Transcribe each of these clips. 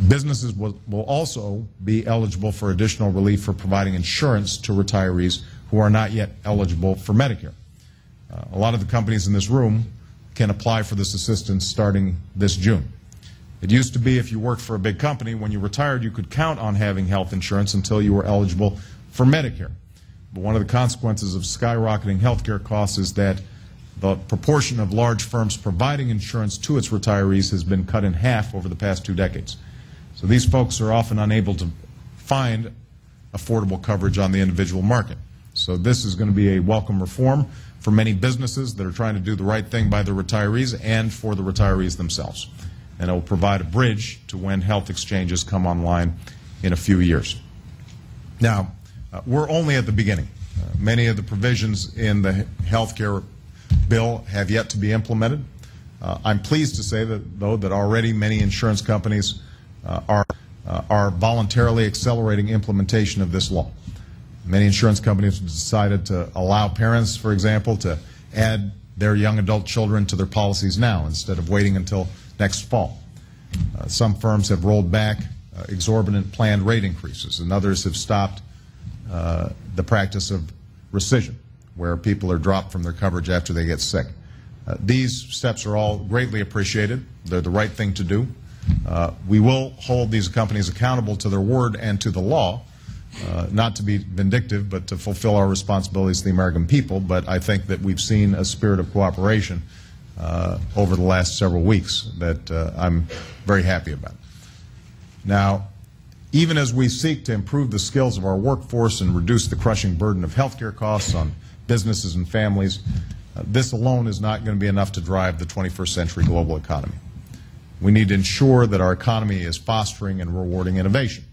Businesses will also be eligible for additional relief for providing insurance to retirees who are not yet eligible for Medicare. A lot of the companies in this room can apply for this assistance starting this June. It used to be if you worked for a big company, when you retired, you could count on having health insurance until you were eligible for Medicare. But one of the consequences of skyrocketing healthcare costs is that the proportion of large firms providing insurance to its retirees has been cut in half over the past 2 decades. So these folks are often unable to find affordable coverage on the individual market. So this is going to be a welcome reform for many businesses that are trying to do the right thing by their retirees and for the retirees themselves. And it will provide a bridge to when health exchanges come online in a few years. Now, we're only at the beginning. Many of the provisions in the health care bill have yet to be implemented. I'm pleased to say that, though, that already many insurance companies are voluntarily accelerating implementation of this law. Many insurance companies have decided to allow parents, for example, to add their young adult children to their policies now instead of waiting until next fall. Some firms have rolled back exorbitant planned rate increases, and others have stopped the practice of rescission, where people are dropped from their coverage after they get sick. These steps are all greatly appreciated. They're the right thing to do. We will hold these companies accountable to their word and to the law, not to be vindictive, but to fulfill our responsibilities to the American people. But I think that we've seen a spirit of cooperation over the last several weeks that I'm very happy about. Now, even as we seek to improve the skills of our workforce and reduce the crushing burden of healthcare costs on businesses and families, this alone is not going to be enough to drive the 21st century global economy. We need to ensure that our economy is fostering and rewarding innovation.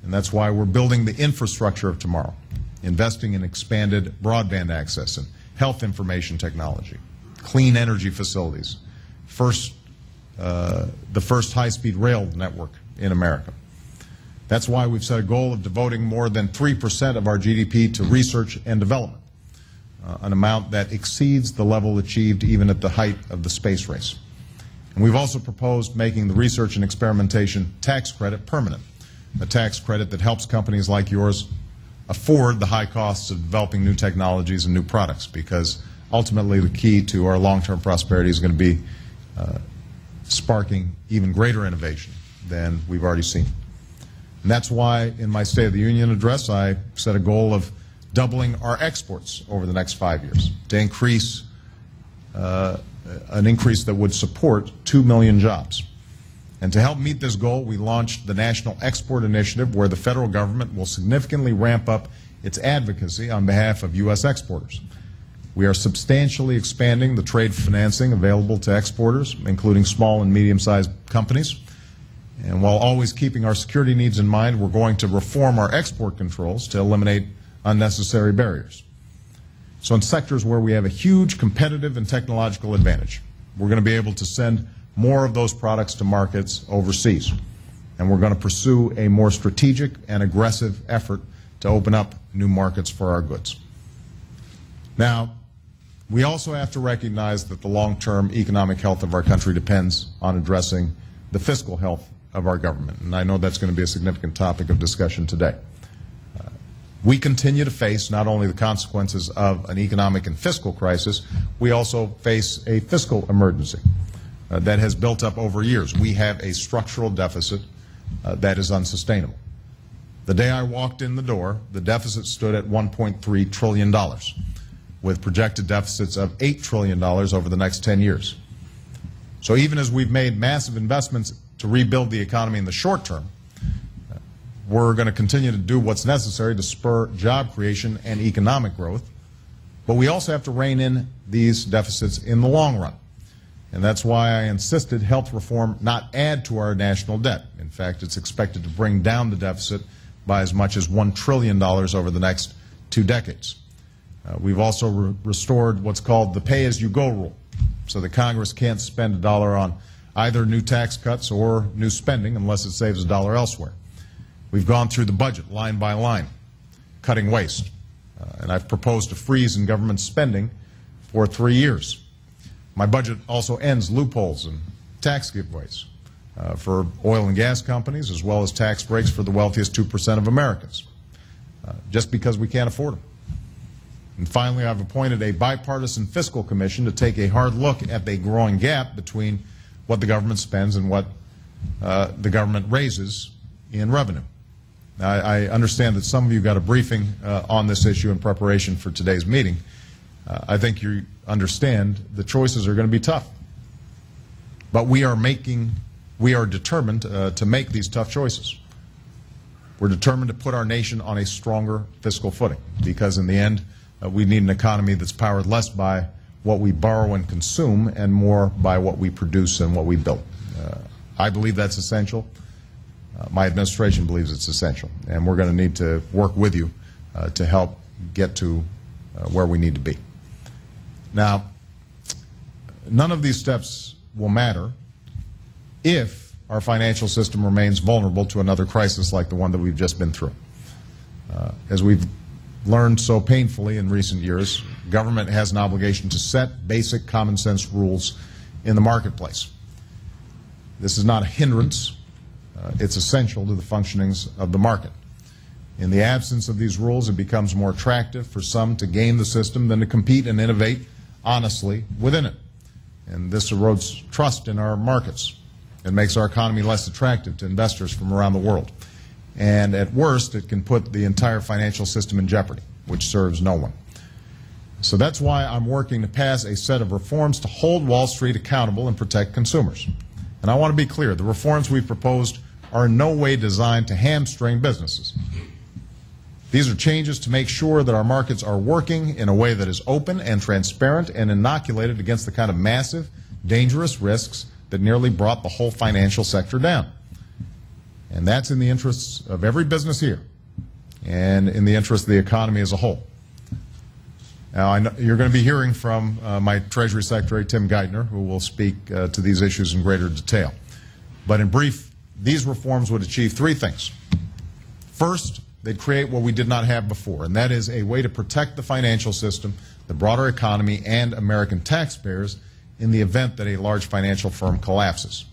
And that's why we're building the infrastructure of tomorrow, investing in expanded broadband access and health information technology, clean energy facilities, the first high-speed rail network in America. That's why we've set a goal of devoting more than 3% of our GDP to research and development, an amount that exceeds the level achieved even at the height of the space race. And we've also proposed making the research and experimentation tax credit permanent, a tax credit that helps companies like yours afford the high costs of developing new technologies and new products, because ultimately the key to our long-term prosperity is going to be sparking even greater innovation than we've already seen. And that's why in my State of the Union address I set a goal of doubling our exports over the next 5 years to increase an increase that would support 2 million jobs. And to help meet this goal, we launched the National Export Initiative, where the federal government will significantly ramp up its advocacy on behalf of U.S. exporters. We are substantially expanding the trade financing available to exporters, including small and medium-sized companies. And while always keeping our security needs in mind, we're going to reform our export controls to eliminate unnecessary barriers. So in sectors where we have a huge competitive and technological advantage, we're going to be able to send more of those products to markets overseas. And we're going to pursue a more strategic and aggressive effort to open up new markets for our goods. Now, we also have to recognize that the long-term economic health of our country depends on addressing the fiscal health of our government. And I know that's going to be a significant topic of discussion today. We continue to face not only the consequences of an economic and fiscal crisis, we also face a fiscal emergency that has built up over years. We have a structural deficit that is unsustainable. The day I walked in the door, the deficit stood at $1.3 trillion, with projected deficits of $8 trillion over the next 10 years. So even as we've made massive investments to rebuild the economy in the short term, we're going to continue to do what's necessary to spur job creation and economic growth, but we also have to rein in these deficits in the long run. And that's why I insisted health reform not add to our national debt. In fact, it's expected to bring down the deficit by as much as $1 trillion over the next 2 decades. We've also restored what's called the pay-as-you-go rule, so that Congress can't spend a dollar on either new tax cuts or new spending unless it saves a dollar elsewhere. We've gone through the budget line by line, cutting waste, and I've proposed a freeze in government spending for 3 years. My budget also ends loopholes and tax giveaways. for oil and gas companies, as well as tax breaks for the wealthiest 2% of Americans, just because we can't afford them. And finally, I've appointed a bipartisan fiscal commission to take a hard look at the growing gap between what the government spends and what the government raises in revenue. Now, I understand that some of you got a briefing on this issue in preparation for today's meeting. I think you understand the choices are going to be tough. But we are determined to make these tough choices. We're determined to put our nation on a stronger fiscal footing, because in the end, we need an economy that's powered less by what we borrow and consume and more by what we produce and what we build. I believe that's essential. My administration believes it's essential, and we're going to need to work with you to help get to where we need to be. Now, none of these steps will matter if our financial system remains vulnerable to another crisis like the one that we've just been through. As we've learned so painfully in recent years, government has an obligation to set basic common sense rules in the marketplace. This is not a hindrance. It's essential to the functionings of the market. In the absence of these rules, it becomes more attractive for some to game the system than to compete and innovate honestly within it. And this erodes trust in our markets. It makes our economy less attractive to investors from around the world. And at worst, it can put the entire financial system in jeopardy, which serves no one. So that's why I'm working to pass a set of reforms to hold Wall Street accountable and protect consumers. And I want to be clear, the reforms we've proposed are in no way designed to hamstring businesses. These are changes to make sure that our markets are working in a way that is open and transparent and inoculated against the kind of massive, dangerous risks that nearly brought the whole financial sector down. And that's in the interests of every business here and in the interest of the economy as a whole. Now, I know you're going to be hearing from my Treasury Secretary, Tim Geithner, who will speak to these issues in greater detail. But in brief, these reforms would achieve three things. First, they'd create what we did not have before, and that is a way to protect the financial system, the broader economy, and American taxpayers in the event that a large financial firm collapses.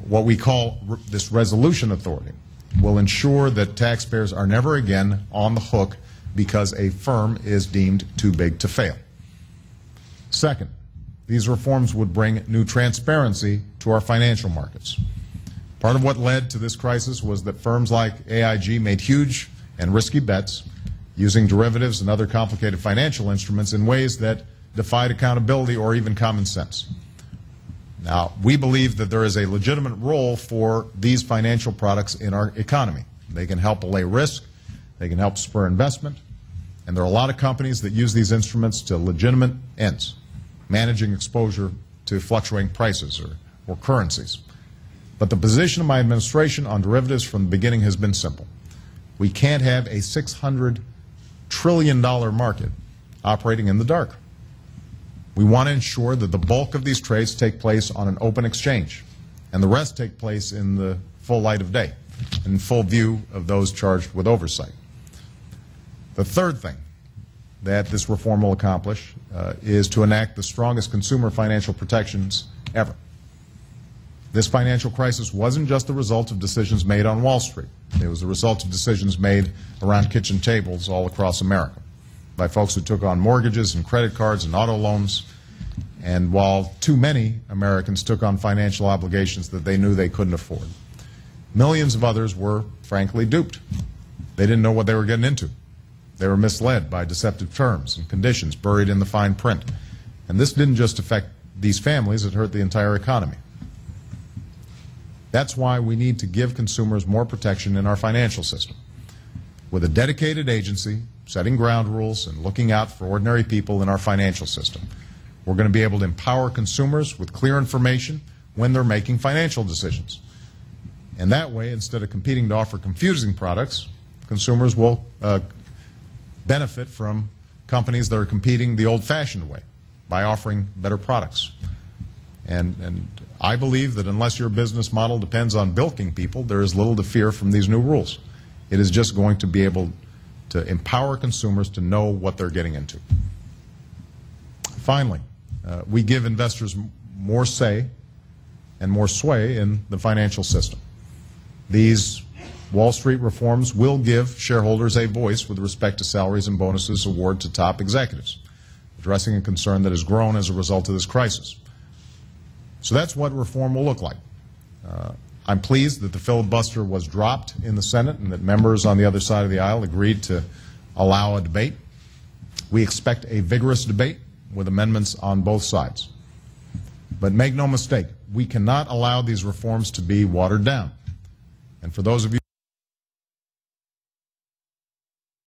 What we call this resolution authority will ensure that taxpayers are never again on the hook because a firm is deemed too big to fail. Second, these reforms would bring new transparency to our financial markets. Part of what led to this crisis was that firms like AIG made huge and risky bets using derivatives and other complicated financial instruments in ways that defied accountability or even common sense. Now, we believe that there is a legitimate role for these financial products in our economy. They can help allay risk, they can help spur investment, and there are a lot of companies that use these instruments to legitimate ends, managing exposure to fluctuating prices or currencies. But the position of my administration on derivatives from the beginning has been simple. We can't have a $600 trillion market operating in the dark. We want to ensure that the bulk of these trades take place on an open exchange, and the rest take place in the full light of day, in full view of those charged with oversight. The third thing that this reform will accomplish is to enact the strongest consumer financial protections ever. This financial crisis wasn't just the result of decisions made on Wall Street. It was the result of decisions made around kitchen tables all across America by folks who took on mortgages and credit cards and auto loans. And while too many Americans took on financial obligations that they knew they couldn't afford, millions of others were, frankly, duped. They didn't know what they were getting into. They were misled by deceptive terms and conditions buried in the fine print. And this didn't just affect these families, it hurt the entire economy. That's why we need to give consumers more protection in our financial system. With a dedicated agency setting ground rules and looking out for ordinary people in our financial system, we're going to be able to empower consumers with clear information when they're making financial decisions. And that way, instead of competing to offer confusing products, consumers will benefit from companies that are competing the old-fashioned way by offering better products. And I believe that unless your business model depends on bilking people, there is little to fear from these new rules. It is just going to be able to empower consumers to know what they're getting into. Finally, we give investors more say and more sway in the financial system. These Wall Street reforms will give shareholders a voice with respect to salaries and bonuses awarded to top executives, addressing a concern that has grown as a result of this crisis. So that's what reform will look like. I'm pleased that the filibuster was dropped in the Senate and that members on the other side of the aisle agreed to allow a debate. We expect a vigorous debate with amendments on both sides. But make no mistake, we cannot allow these reforms to be watered down. And for those of you